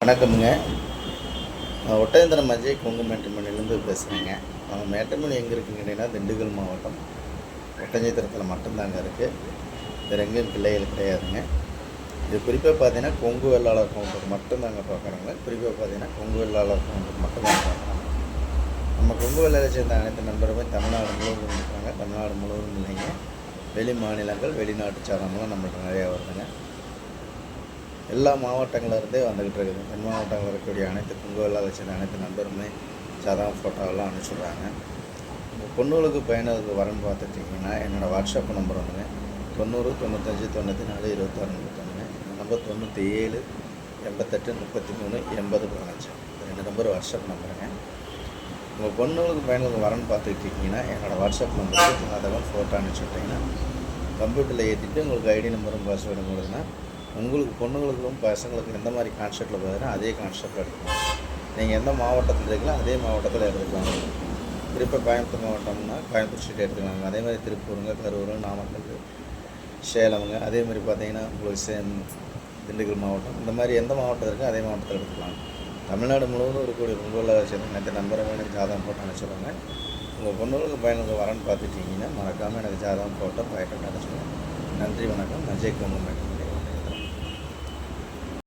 வணக்கமுங்க. நான் ஒட்டயந்திரம் அஜய் கொங்கு மேட்டுமணிலேருந்து பேசுகிறேங்க. மேட்டுமணி எங்கே இருக்குன்னு கேட்டிங்கன்னா, திண்டுக்கல் மாவட்டம் ஒட்டஞ்சத்திரத்தில் மட்டும்தாங்க இருக்குது. வேறு எங்கேயும் கிளைகள் கிடையாதுங்க. இது குறிப்பாக பார்த்தீங்கன்னா கொங்கு வெள்ளாளர் கவுண்டர் மட்டும்தாங்க பார்க்குறாங்க. குறிப்பாக பார்த்தீங்கன்னா கொங்கு வெள்ளாளர் கவுண்டர் மட்டும்தாங்க பார்க்குறோம். நம்ம கொங்கு வெள்ளாளரை சேர்ந்த அனைத்து நண்பருமே தமிழ்நாடு முழுவதும் இருக்காங்க. தமிழ்நாடு முழுவதும் இல்லைங்க, வெளி மாநிலங்கள் வெளிநாட்டு சாதனங்களும் நம்மளுக்கு நிறையா வருதுங்க. எல்லா மாவட்டங்கள்லேருந்தே வந்துக்கிட்டு இருக்குது. தென் மாவட்டங்களில் இருக்கக்கூடிய அனைத்து கொங்கு வெள்ளாளரை சேர்ந்த அனைத்து நண்பருமே சாதகம் ஃபோட்டோவெல்லாம் அனுப்பிச்சுட்றாங்க. உங்கள் பொண்ணுகளுக்கு பையனுக்கு வரன்னு பார்த்துட்டிங்கன்னா என்னோடய வாட்ஸ்அப் நம்பர் வந்துங்க 90 95 94 26 31. இந்த நம்பர் 97 88 33 80 15. இந்த 2 நம்பர் வாட்ஸ்அப் நம்பருங்க. உங்கள் பொண்ணுகளுக்கு பையனுக்கு வரன்னு பார்த்துக்கிட்டிங்கன்னா என்னோடய வாட்ஸ்அப் நம்பருக்கு சாதகம் ஃபோட்டோ அனுப்பிச்சுட்டிங்கன்னா கம்ப்யூட்டரில் ஏற்றிட்டு உங்களுக்கு ஐடி நம்பரும் பாஸ்வேர்டும் கொடுங்கன்னா உங்களுக்கு பொண்ணுங்களுக்கும் பசங்களுக்கும் எந்த மாதிரி கான்செப்டில் பார்த்தீங்கன்னா அதே கான்செப்டில் எடுத்துக்கலாம். நீங்கள் எந்த மாவட்டத்தில் இருக்கீங்களோ அதே மாவட்டத்தில் எடுத்துக்கலாம். குறிப்பாக கோயம்புத்தூர் மாவட்டம்னா கோயம்புத்தூர் ஸ்ட்ரீட் எடுத்துக்கலாங்க. அதே மாதிரி திருப்பூருங்க, கரூர், நாமக்கல், சேலமுங்க. அதே மாதிரி பார்த்தீங்கன்னா உங்களுக்கு திண்டுக்கல் மாவட்டம், இந்த மாதிரி எந்த மாவட்டம் இருக்கோ அதே மாவட்டத்தில் எடுத்துக்கலாம். தமிழ்நாடு முழுவதும் இருக்கக்கூடிய பொங்கலில் சேர்ந்து நேற்று நம்பரை எனக்கு ஜாதகம் போட்டு அனுப்பிச்சுடுவாங்க. உங்கள் பொண்ணுகளுக்கு பையனுக்கு வரன்னு பார்த்துட்டிங்கன்னா மறக்காமல் எனக்கு ஜாதகம் போட்டு பயட்டு அனுப்பிச்சுடுவாங்க. நன்றி, வணக்கம். அஜய் கொங்கு மேட்டுமணி.